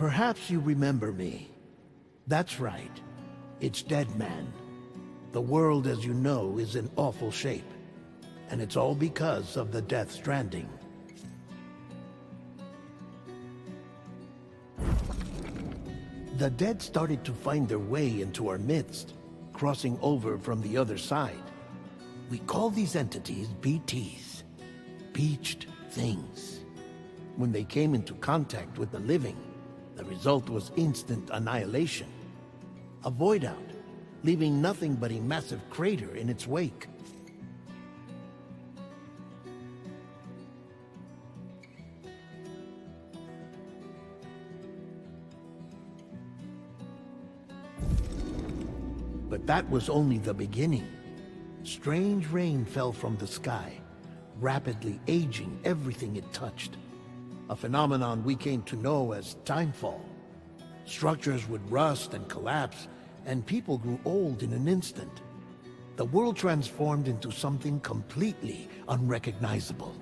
Perhaps you remember me. That's right. It's Dead Man. The world, as you know, is in awful shape. And it's all because of the Death Stranding. The dead started to find their way into our midst, crossing over from the other side. We call these entities BTs, Beached Things. When they came into contact with the living, the result was instant annihilation. A void out, leaving nothing but a massive crater in its wake. But that was only the beginning. Strange rain fell from the sky, rapidly aging everything it touched. A phenomenon we came to know as timefall. Structures would rust and collapse, and people grew old in an instant. The world transformed into something completely unrecognizable.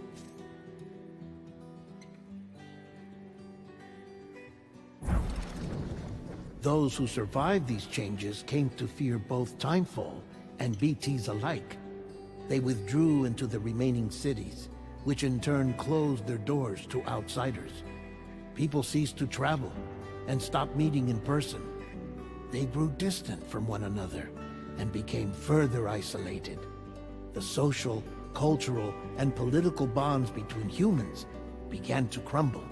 Those who survived these changes came to fear both timefall and BTs alike. They withdrew into the remaining cities, which in turn closed their doors to outsiders. People ceased to travel and stopped meeting in person. They grew distant from one another and became further isolated. The social, cultural, and political bonds between humans began to crumble.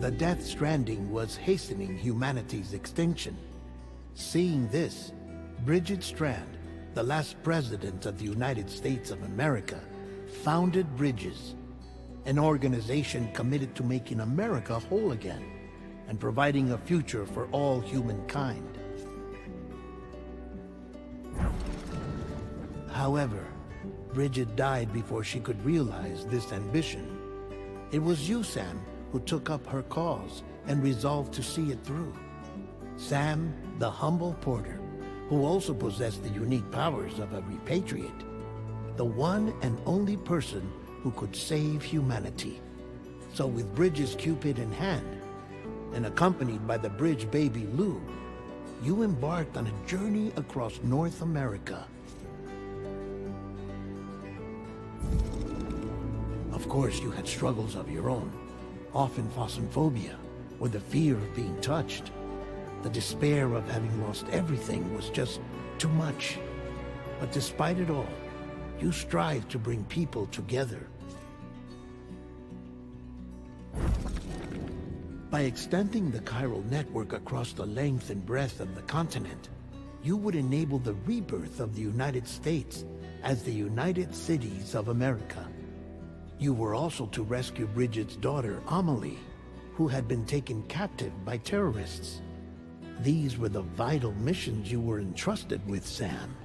The Death Stranding was hastening humanity's extinction. Seeing this, Bridget Strand, the last president of the United States of America, founded Bridges, an organization committed to making America whole again and providing a future for all humankind. However, Bridget died before she could realize this ambition. It was you, Sam, who took up her cause and resolved to see it through. Sam, the humble porter, who also possessed the unique powers of a repatriate, the one and only person who could save humanity. So with Bridges' Cupid in hand, and accompanied by the bridge baby Lou, you embarked on a journey across North America. Of course, you had struggles of your own, often phosmophobia, or the fear of being touched. The despair of having lost everything was just too much. But despite it all, you strive to bring people together. By extending the chiral network across the length and breadth of the continent, you would enable the rebirth of the United States as the United Cities of America. You were also to rescue Bridget's daughter, Amelie, who had been taken captive by terrorists. These were the vital missions you were entrusted with, Sam.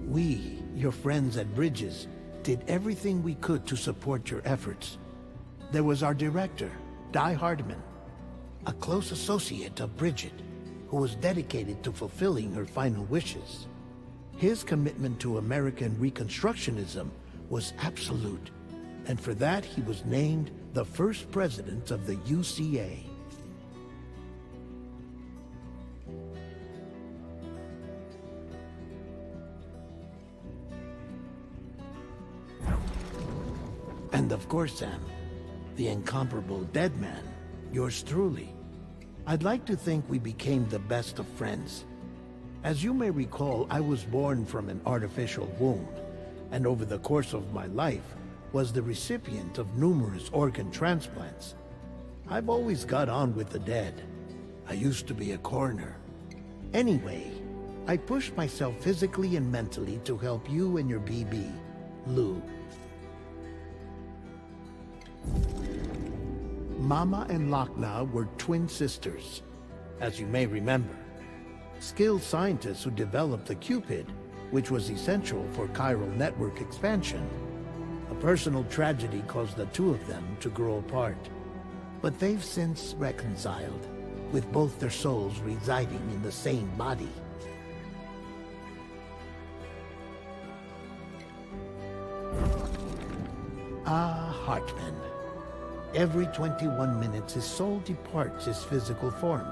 We, your friends at Bridges, did everything we could to support your efforts. There was our director, Di Hardman, a close associate of Bridget, who was dedicated to fulfilling her final wishes. His commitment to American Reconstructionism was absolute, and for that he was named the first president of the UCA. And of course, Sam, the incomparable Dead Man, yours truly. I'd like to think we became the best of friends. As you may recall, I was born from an artificial womb, and over the course of my life, was the recipient of numerous organ transplants. I've always got on with the dead. I used to be a coroner. Anyway, I pushed myself physically and mentally to help you and your BB, Lou. Mama and Lochna were twin sisters, as you may remember. Skilled scientists who developed the Cupid, which was essential for chiral network expansion. A personal tragedy caused the two of them to grow apart. But they've since reconciled, with both their souls residing in the same body. Ah, Hartman. Every 21 minutes his soul departs his physical form,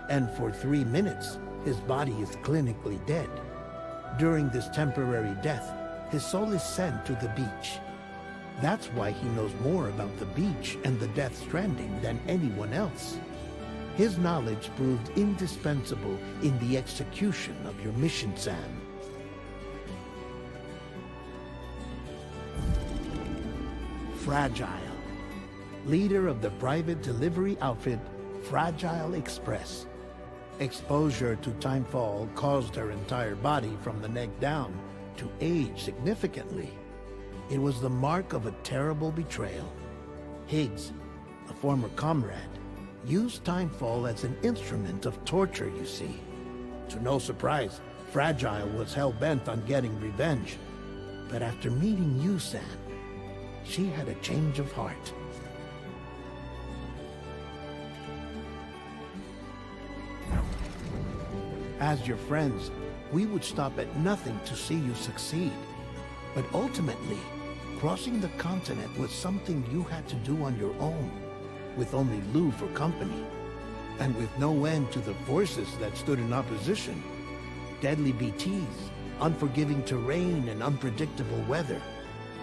and for 3 minutes his body is clinically dead. During this temporary death, his soul is sent to the beach. That's why he knows more about the beach and the Death Stranding than anyone else. His knowledge proved indispensable in the execution of your mission, Sam. Fragile. Leader of the private delivery outfit, Fragile Express. Exposure to timefall caused her entire body from the neck down to age significantly. It was the mark of a terrible betrayal. Higgs, a former comrade, used timefall as an instrument of torture, you see. To no surprise, Fragile was hell-bent on getting revenge. But after meeting you, Sam, she had a change of heart. As your friends, we would stop at nothing to see you succeed. But ultimately, crossing the continent was something you had to do on your own, with only Lou for company, and with no end to the forces that stood in opposition. Deadly BTs, unforgiving terrain and unpredictable weather,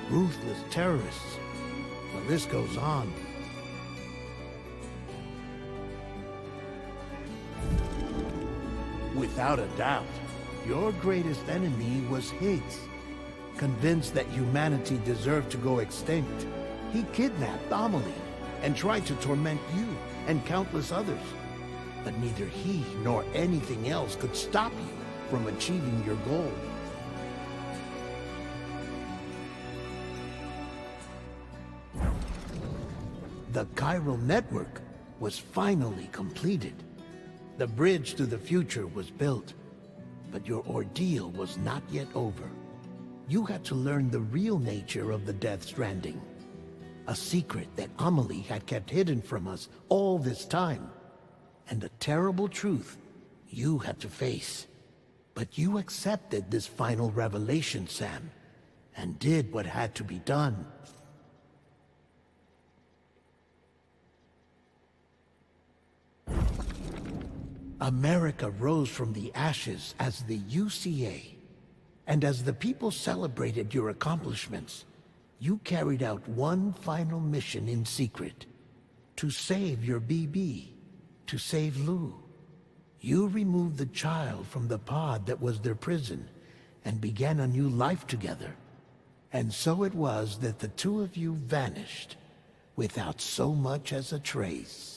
ruthless terrorists. The list goes on. Without a doubt, your greatest enemy was Higgs. Convinced that humanity deserved to go extinct, he kidnapped Amelie and tried to torment you and countless others. But neither he nor anything else could stop you from achieving your goal. The chiral network was finally completed. The bridge to the future was built, but your ordeal was not yet over. You had to learn the real nature of the Death Stranding, a secret that Amelie had kept hidden from us all this time, and a terrible truth you had to face. But you accepted this final revelation, Sam, and did what had to be done. America rose from the ashes as the UCA, and as the people celebrated your accomplishments, you carried out one final mission in secret, to save your BB, to save Lou. You removed the child from the pod that was their prison, and began a new life together. And so it was that the two of you vanished, without so much as a trace.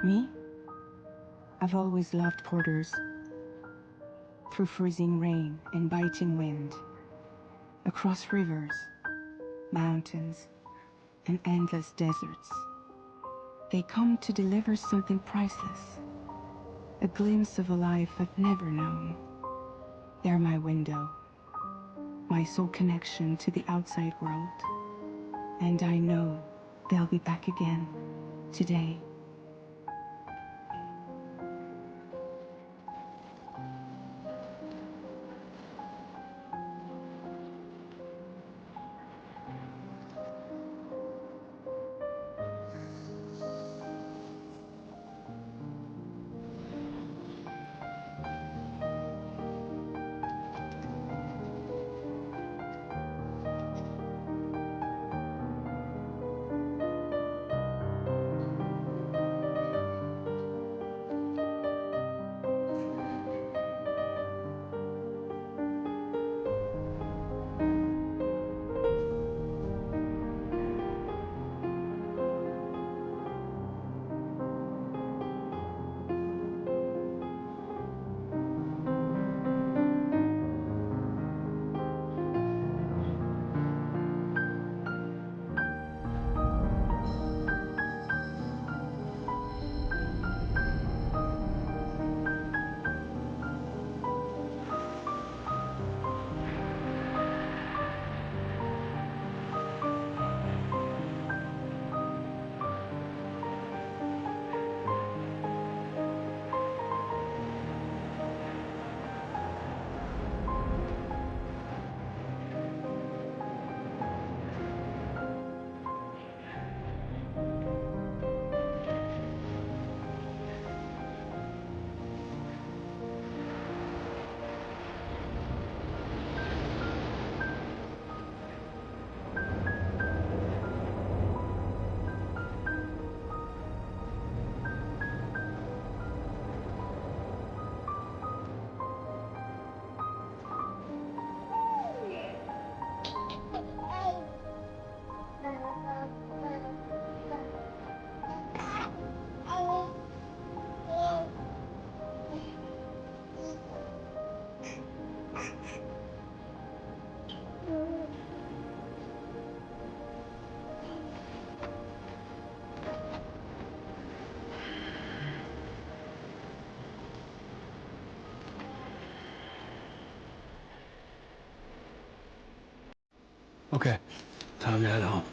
Me? I've always loved porters. Through freezing rain and biting wind, across rivers, mountains, and endless deserts. They come to deliver something priceless, a glimpse of a life I've never known. They're my window, my sole connection to the outside world. And I know they'll be back again today. Okay, time to head home.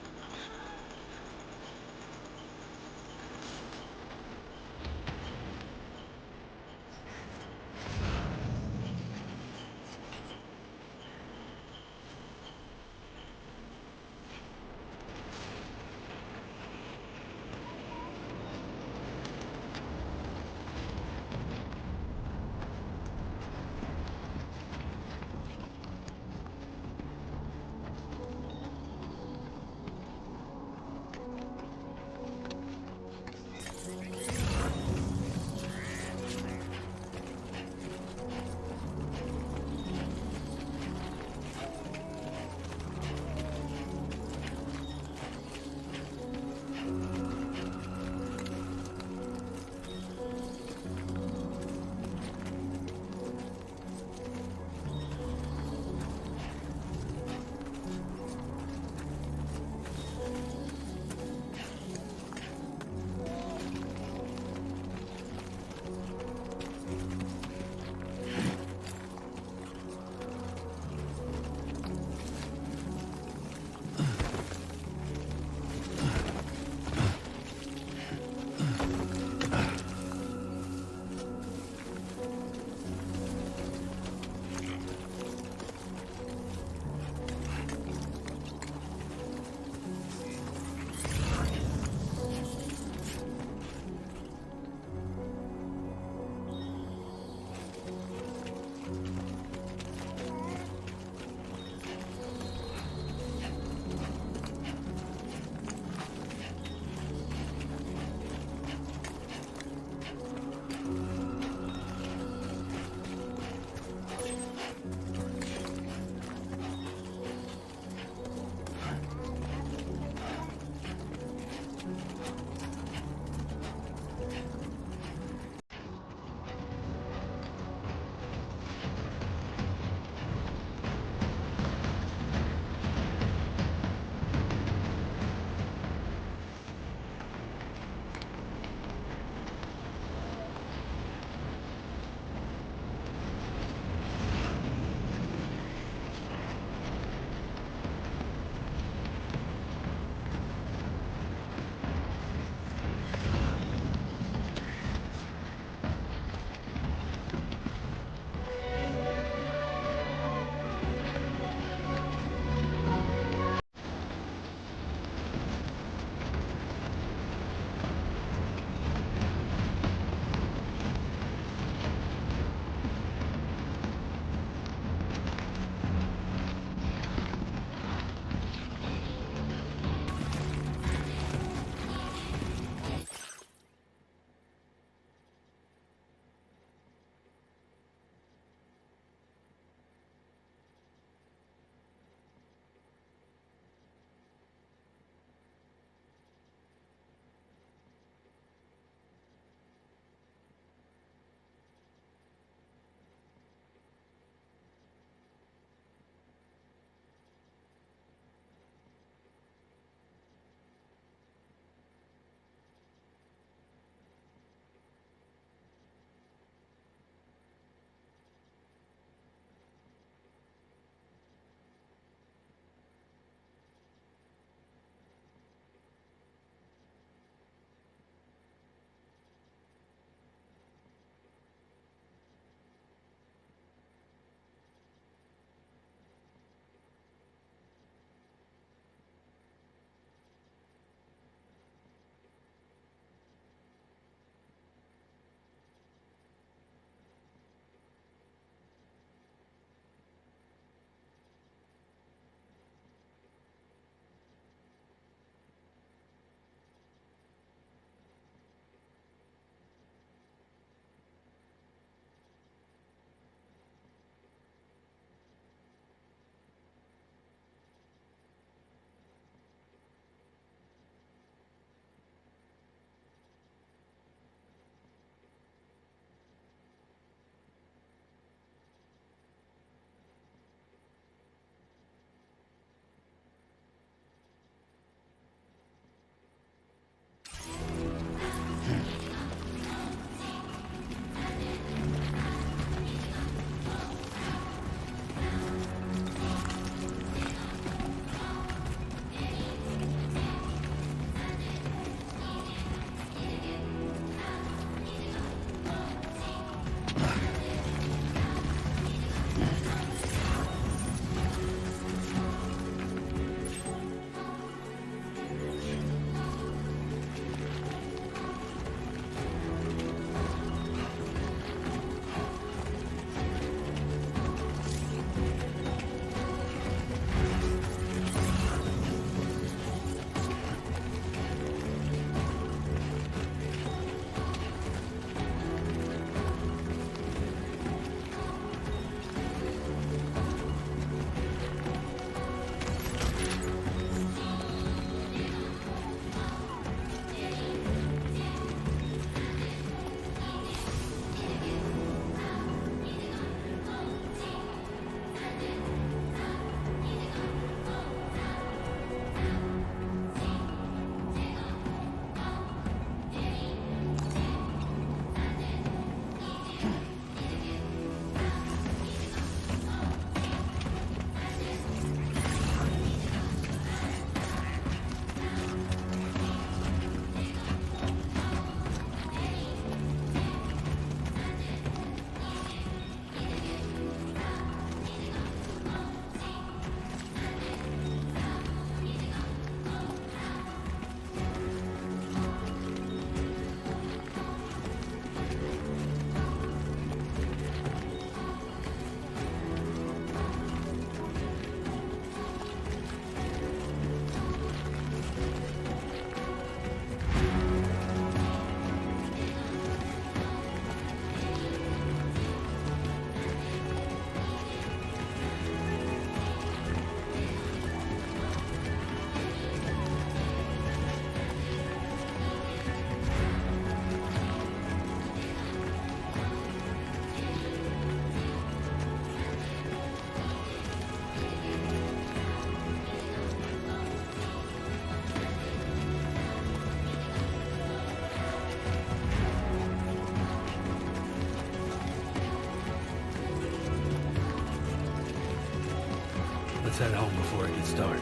head home before it gets dark.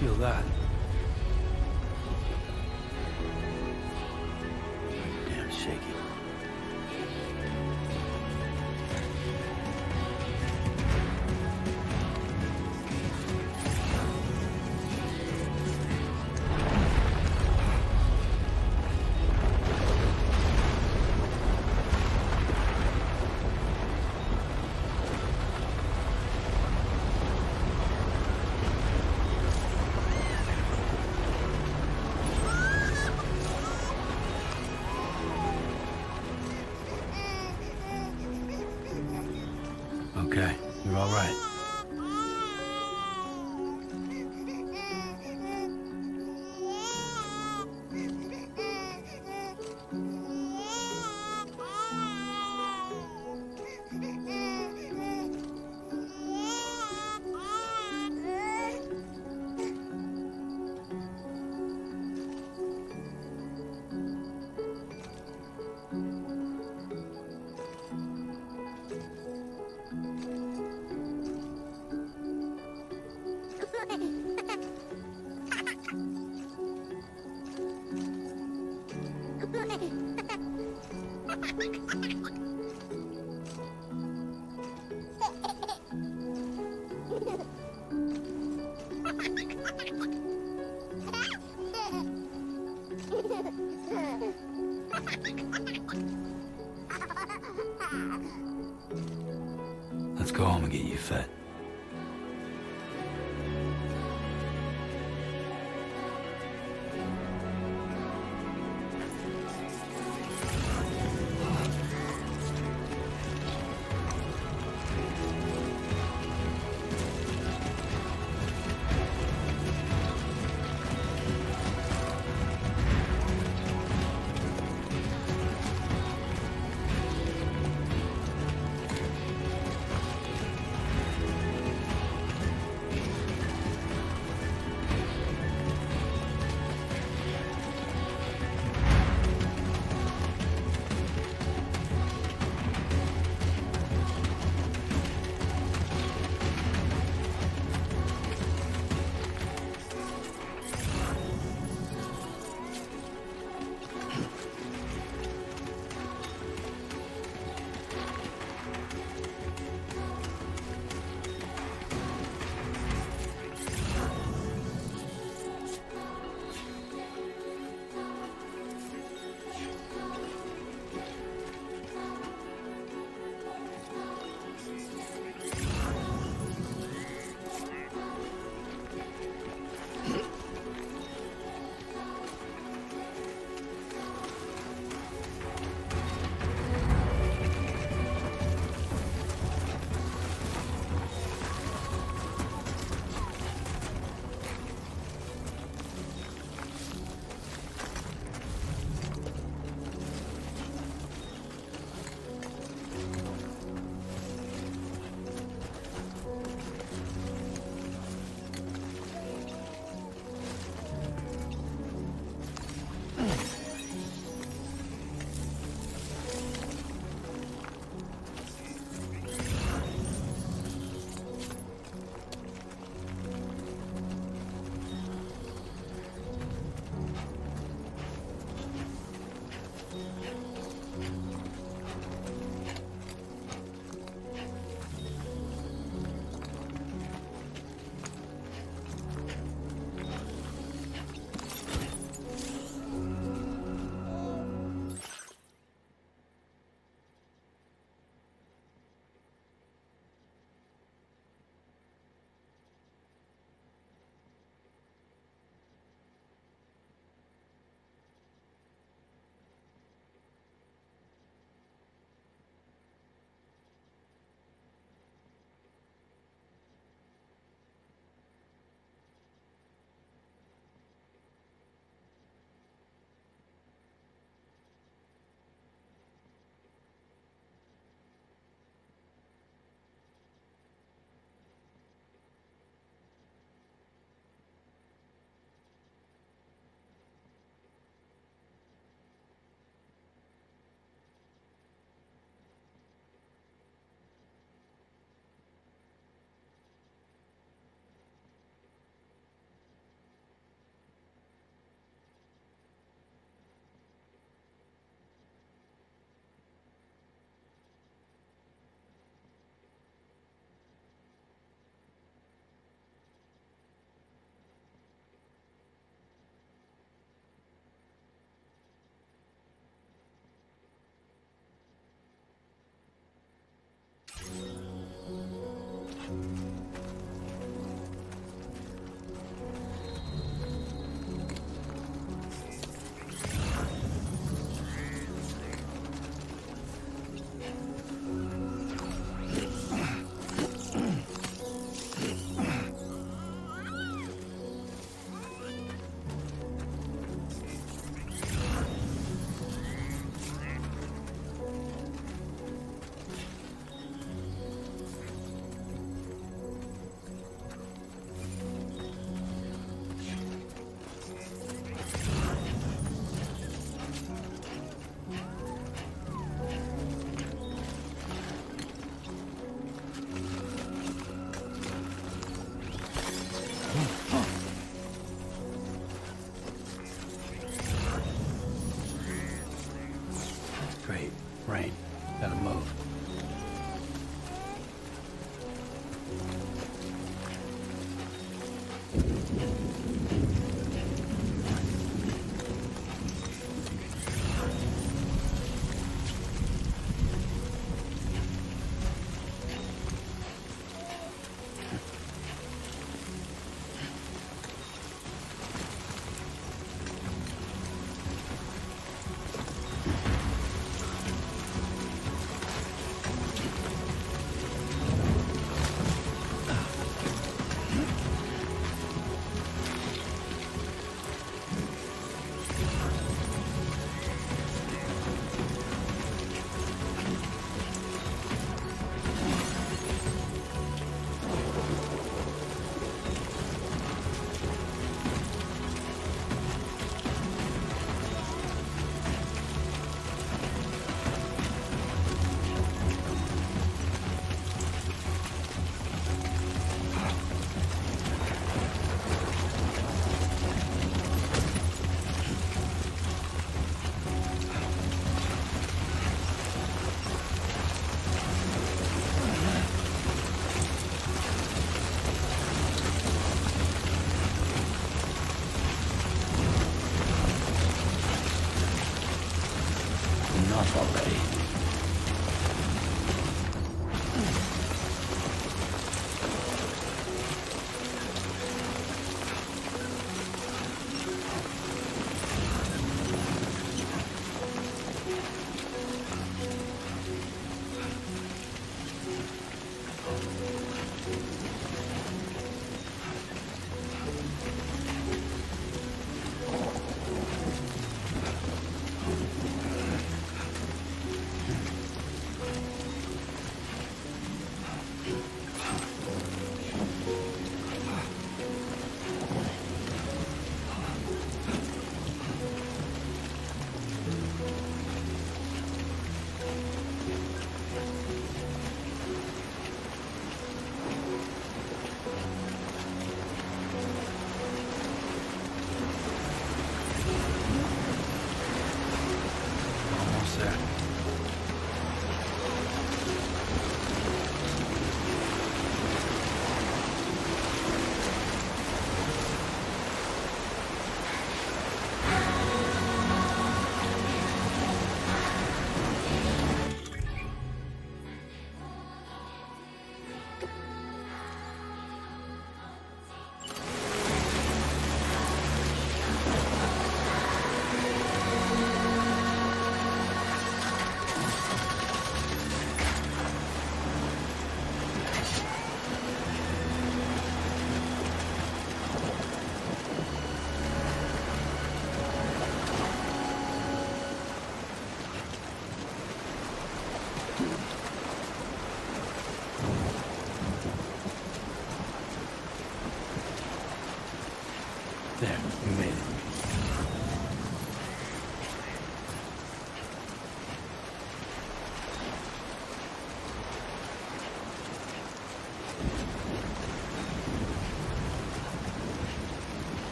Feel that. Damn shaky. Okay, you're all right. Let's go home and get you fed.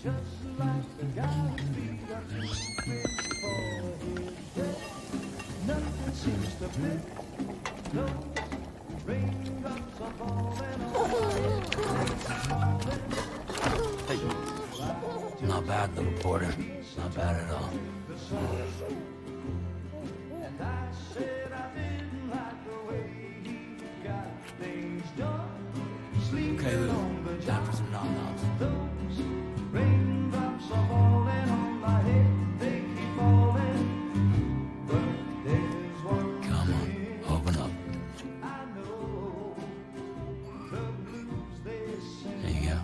Hey. Not bad, little porter. Not bad at all. Okay, little. Time for some nom-noms. Come on, open up. There you go.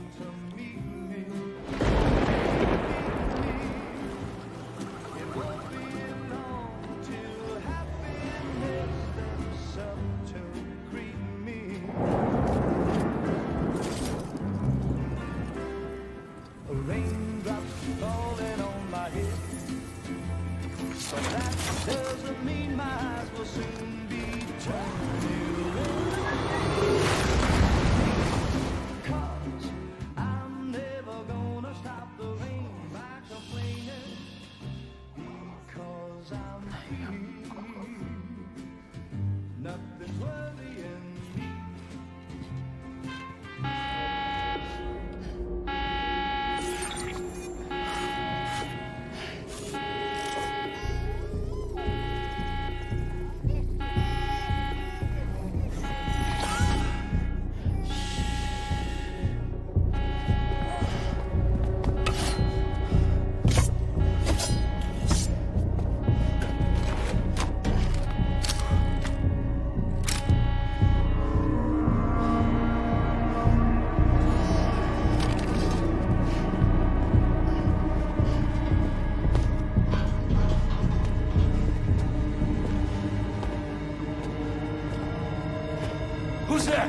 Who's there?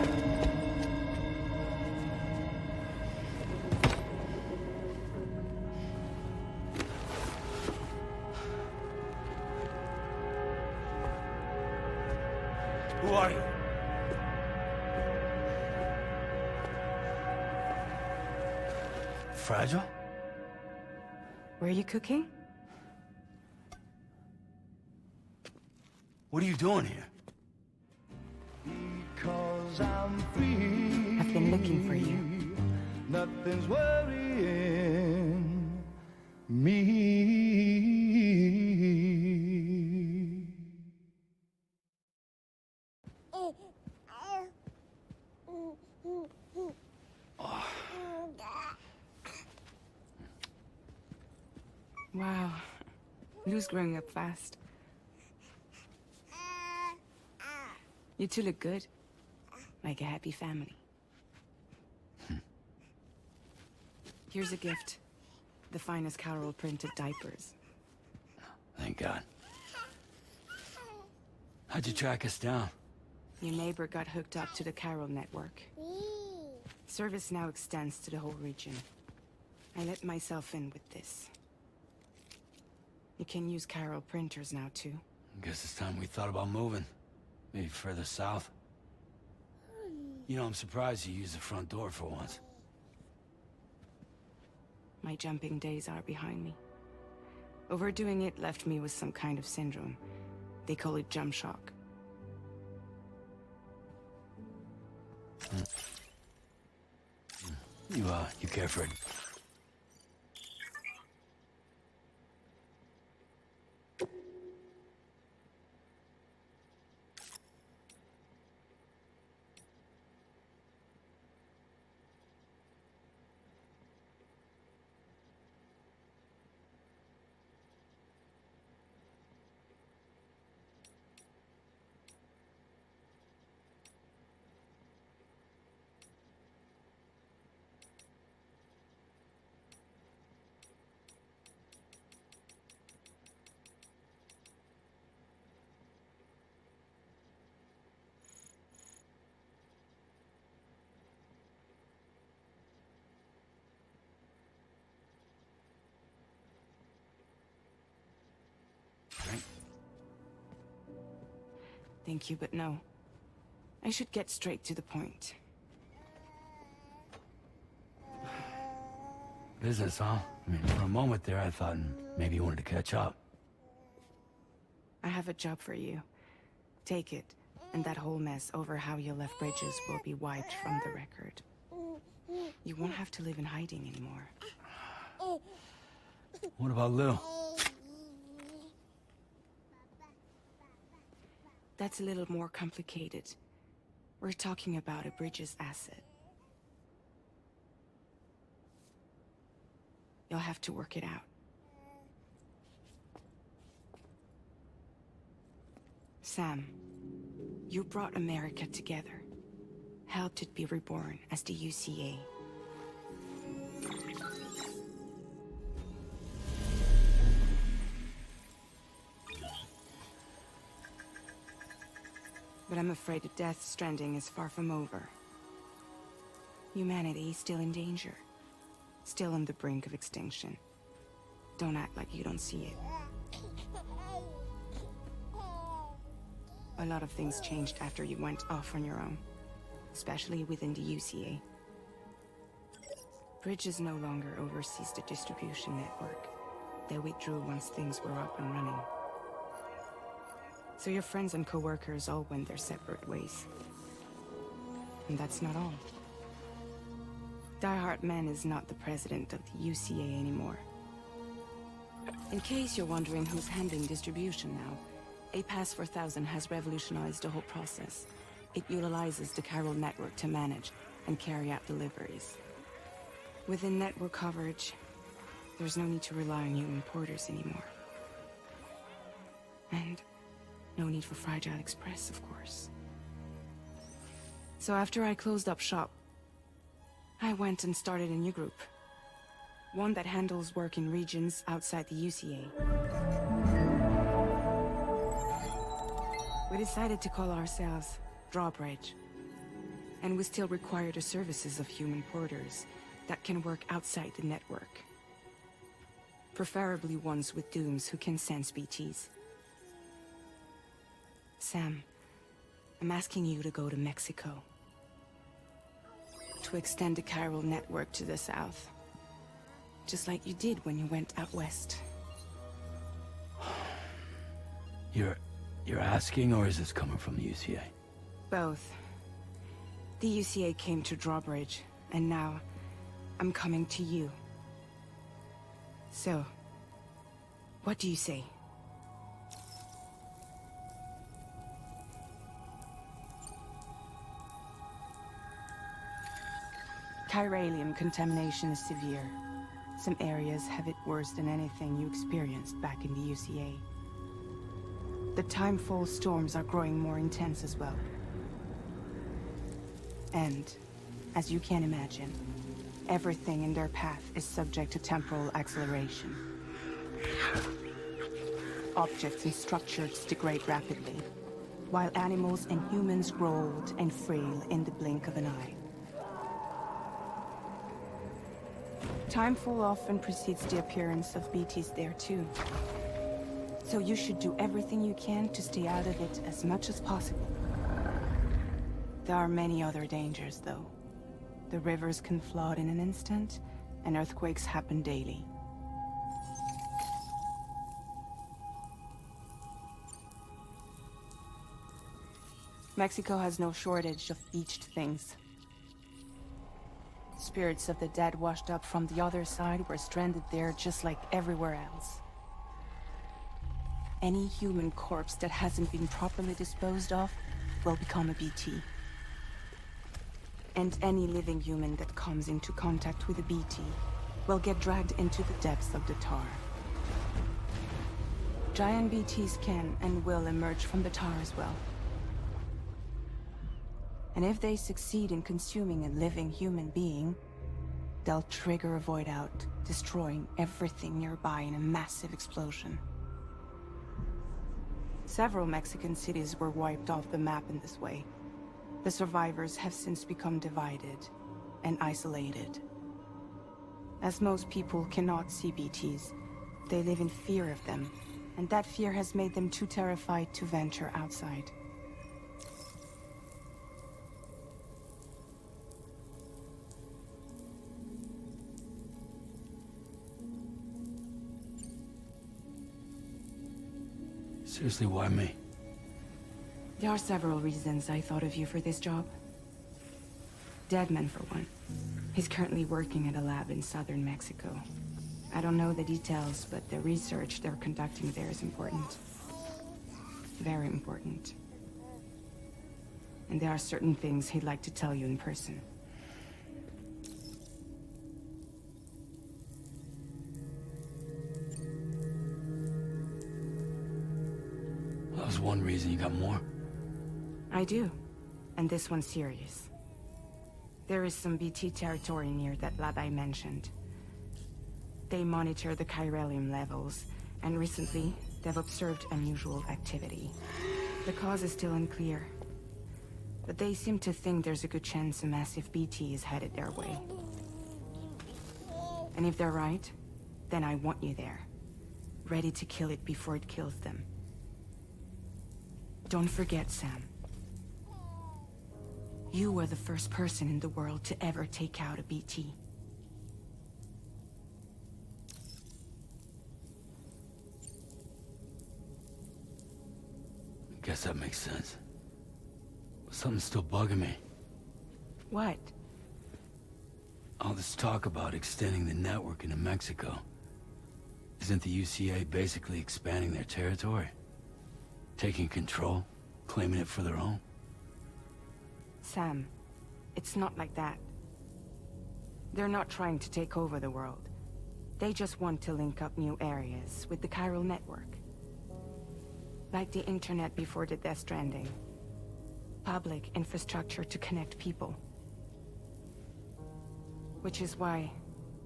Who are you? Fragile? Were you cooking? What are you doing here? I've been looking for you. Nothing's worrying me. Wow. Lou's growing up fast. You two look good. Like a happy family. Here's a gift. The finest Carol printed diapers. Thank God. How'd you track us down? Your neighbor got hooked up to the Carol network. Service now extends to the whole region. I let myself in with this. You can use Carol printers now, too. Guess it's time we thought about moving. Maybe further south. You know, I'm surprised you used the front door for once. My jumping days are behind me. Overdoing it left me with some kind of syndrome. They call it jump shock. You care for it? Thank you, but no. I should get straight to the point. Business, huh? I mean, for a moment there, I thought maybe you wanted to catch up. I have a job for you. Take it, and that whole mess over how you left Bridges will be wiped from the record. You won't have to live in hiding anymore. What about Lou? That's a little more complicated. We're talking about a Bridges asset. You'll have to work it out. Sam, you brought America together. Helped it be reborn as the UCA. But I'm afraid that Death Stranding is far from over. Humanity is still in danger. Still on the brink of extinction. Don't act like you don't see it. A lot of things changed after you went off on your own. Especially within the UCA. Bridges no longer oversees the distribution network. They withdrew once things were up and running. So your friends and co-workers all went their separate ways. And that's not all. Die Hartman is not the president of the UCA anymore. In case you're wondering who's handling distribution now, A Pass 4000 has revolutionized the whole process. It utilizes the chiral network to manage and carry out deliveries. Within network coverage, there's no need to rely on human porters anymore. And no need for Fragile Express, of course. So after I closed up shop, I went and started a new group. One that handles work in regions outside the UCA. We decided to call ourselves Drawbridge. And we still require the services of human porters that can work outside the network. Preferably ones with dooms who can sense BTs. Sam, I'm asking you to go to Mexico. To extend the chiral network to the south. Just like you did when you went out west. You're asking, or is this coming from the UCA? Both. The UCA came to Drawbridge, and now I'm coming to you. So, what do you say? Chiralium contamination is severe. Some areas have it worse than anything you experienced back in the UCA. The timefall storms are growing more intense as well. And, as you can imagine, everything in their path is subject to temporal acceleration. Objects and structures degrade rapidly, while animals and humans grow old and frail in the blink of an eye. Timefall often precedes the appearance of BTs there too. So you should do everything you can to stay out of it as much as possible. There are many other dangers, though. The rivers can flood in an instant, and earthquakes happen daily. Mexico has no shortage of beached things. Spirits of the dead washed up from the other side were stranded there just like everywhere else. Any human corpse that hasn't been properly disposed of will become a BT. And any living human that comes into contact with a BT will get dragged into the depths of the tar. Giant BTs can and will emerge from the tar as well. And if they succeed in consuming a living human being, they'll trigger a void out, destroying everything nearby in a massive explosion. Several Mexican cities were wiped off the map in this way. The survivors have since become divided and isolated. As most people cannot see BTs, they live in fear of them, and that fear has made them too terrified to venture outside. Seriously, why me? There are several reasons I thought of you for this job. Deadman, for one. He's currently working at a lab in southern Mexico. I don't know the details, but the research they're conducting there is important. Very important. And there are certain things he'd like to tell you in person. That was one reason. You got more? I do. And this one's serious. There is some BT territory near that lab I mentioned. They monitor the chiralium levels, and recently, they've observed unusual activity. The cause is still unclear, but they seem to think there's a good chance a massive BT is headed their way. And if they're right, then I want you there, ready to kill it before it kills them. Don't forget, Sam. You were the first person in the world to ever take out a BT. I guess that makes sense. But something's still bugging me. What? All this talk about extending the network into Mexico. Isn't the UCA basically expanding their territory? Taking control, claiming it for their own? Sam, it's not like that. They're not trying to take over the world. They just want to link up new areas with the chiral network. Like the internet before the Death Stranding. Public infrastructure to connect people. Which is why,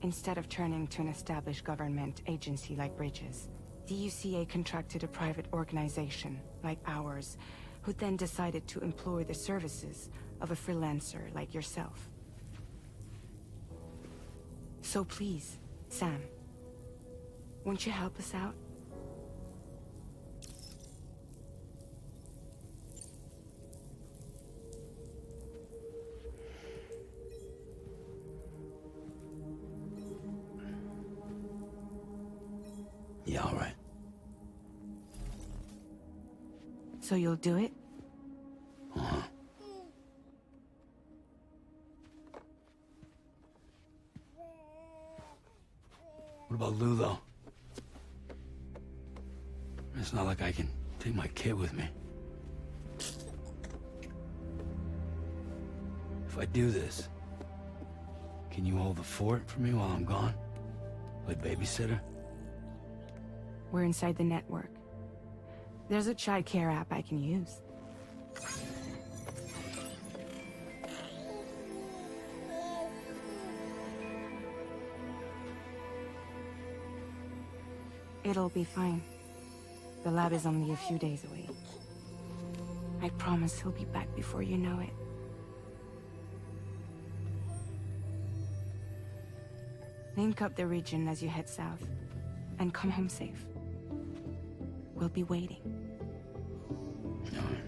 instead of turning to an established government agency like Bridges, the UCA contracted a private organization, like ours, who then decided to employ the services of a freelancer like yourself. So please, Sam, won't you help us out? Yeah, all right. So you'll do it? Uh-huh. What about Lou, though? It's not like I can take my kid with me. If I do this, can you hold the fort for me while I'm gone? Play babysitter? We're inside the network. There's a child care app I can use. It'll be fine. The lab is only a few days away. I promise he'll be back before you know it. Link up the region as you head south, and come home safe. We'll be waiting. All right.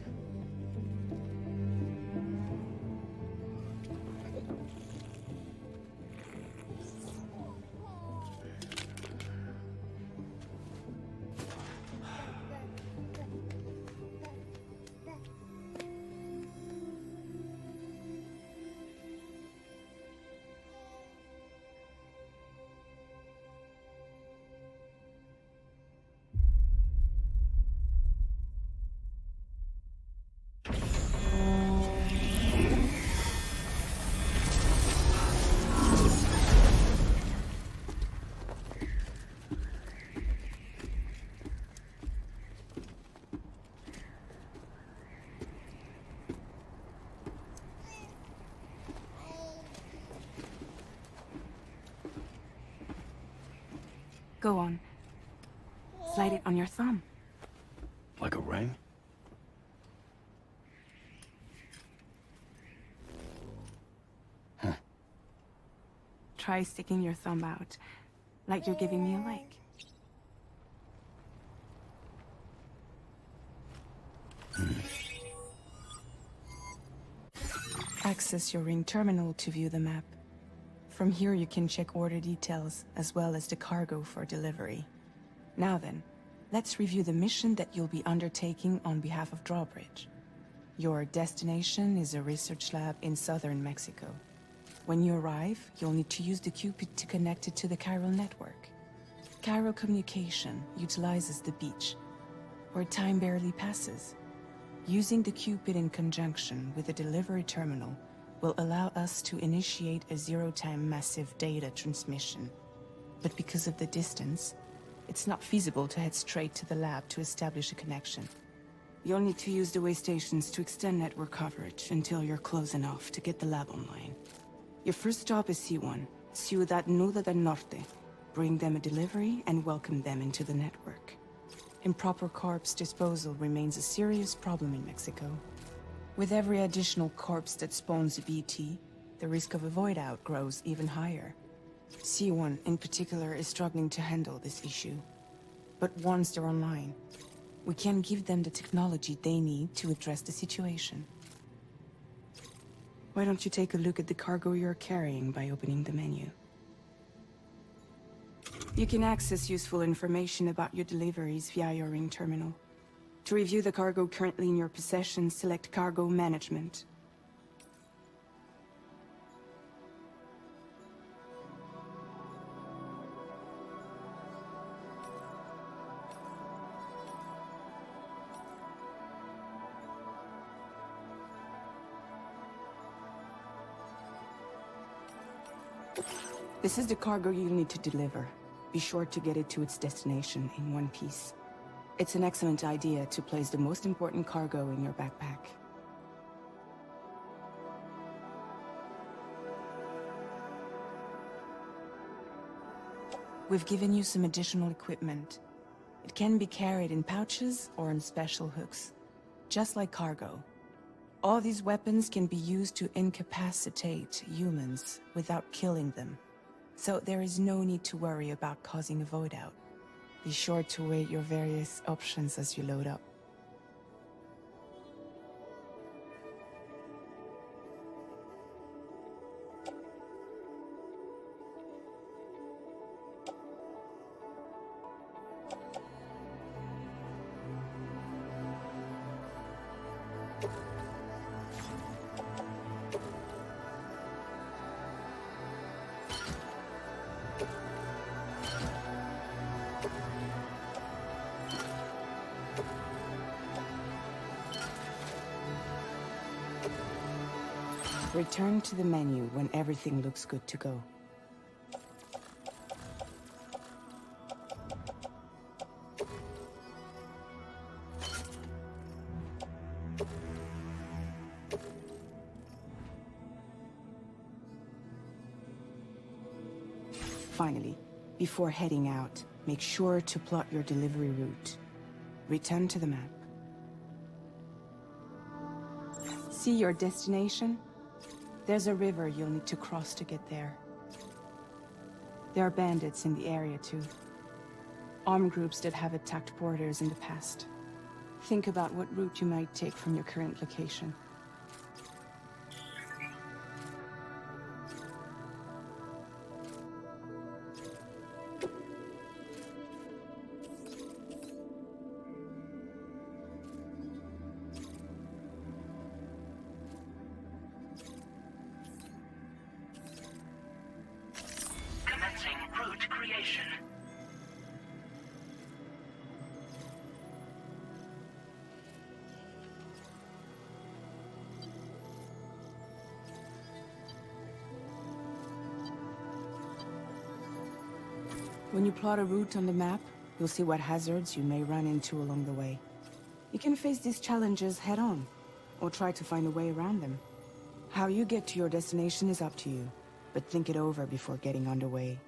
Go on. Slide it on your thumb. Like a ring? Huh. Try sticking your thumb out, like you're giving me a like. Access your ring terminal to view the map. From here you can check order details as well as the cargo for delivery. Now then, Let's review the mission that you'll be undertaking on behalf of Drawbridge. Your destination is a research lab in southern Mexico. When you arrive, you'll need to use the Cupid to connect it to the chiral network. Chiral communication utilizes the beach, where time barely passes. Using the Cupid in conjunction with the delivery terminal will allow us to initiate a zero-time massive data transmission. But because of the distance, it's not feasible to head straight to the lab to establish a connection. You'll need to use the way stations to extend network coverage until you're close enough to get the lab online. Your first stop is C1, Ciudad Nuda del Norte. Bring them a delivery and welcome them into the network. Improper corpse disposal remains a serious problem in Mexico. With every additional corpse that spawns a BT, the risk of a void out grows even higher. C1 in particular is struggling to handle this issue. But once they're online, we can give them the technology they need to address the situation. Why don't you take a look at the cargo you're carrying by opening the menu? You can access useful information about your deliveries via your ring terminal. To review the cargo currently in your possession, select Cargo Management. This is the cargo you'll need to deliver. Be sure to get it to its destination in one piece. It's an excellent idea to place the most important cargo in your backpack. We've given you some additional equipment. It can be carried in pouches or on special hooks, just like cargo. All these weapons can be used to incapacitate humans without killing them. So there is no need to worry about causing a void out. Be sure to weigh your various options as you load up. Return to the menu when everything looks good to go. Finally, before heading out, make sure to plot your delivery route. Return to the map. See your destination? There's a river you'll need to cross to get there. There are bandits in the area too. Armed groups that have attacked borders in the past. Think about what route you might take from your current location. Commencing route creation. When you plot a route on the map, you'll see what hazards you may run into along the way. You can face these challenges head-on, or try to find a way around them. How you get to your destination is up to you, but think it over before getting underway.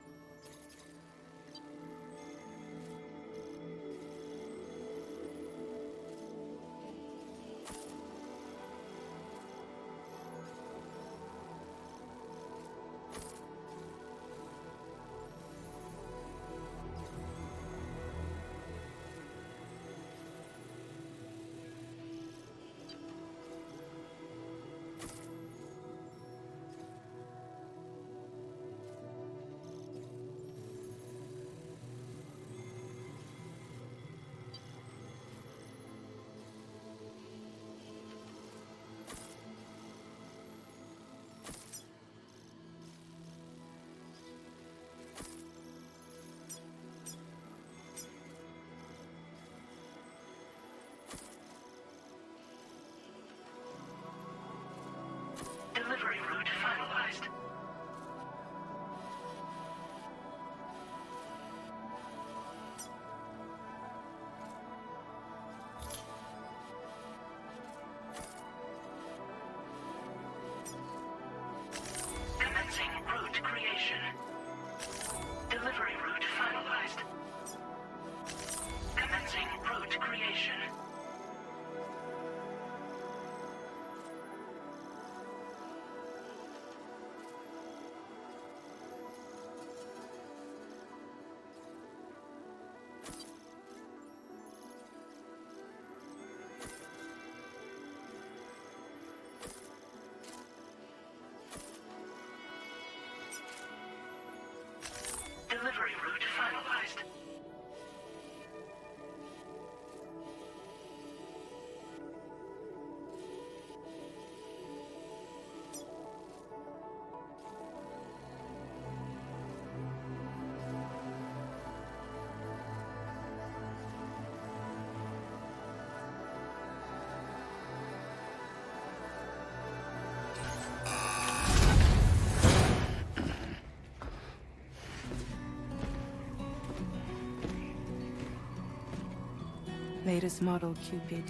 Latest model Cupid.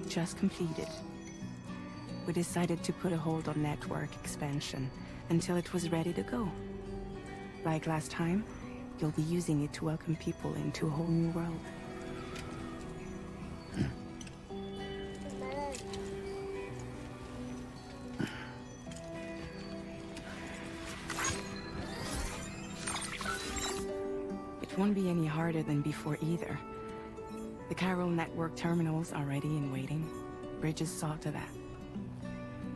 Just completed. We decided to put a hold on network expansion until it was ready to go. Like last time, you'll be using it to welcome people into a whole new world. It won't be any harder than before either. The Chiral network terminals are ready and waiting. Bridges saw to that.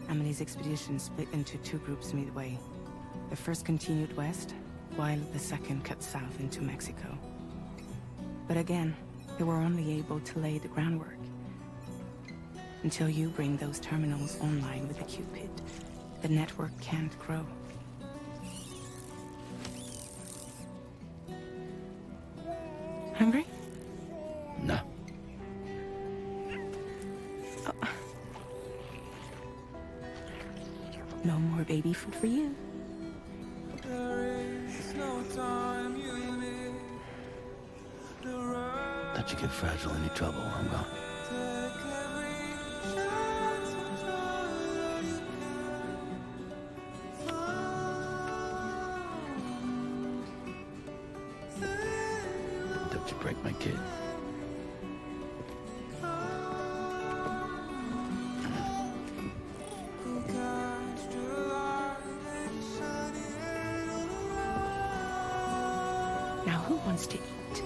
Emily's expedition split into two groups midway. The first continued west, while the second cut south into Mexico. But again, they were only able to lay the groundwork. Until you bring those terminals online with the Cupid, the network can't grow. Hungry? No. No more baby food for you. Let you get fragile any trouble while I'm gone. Don't you break my kid. Now who wants to eat?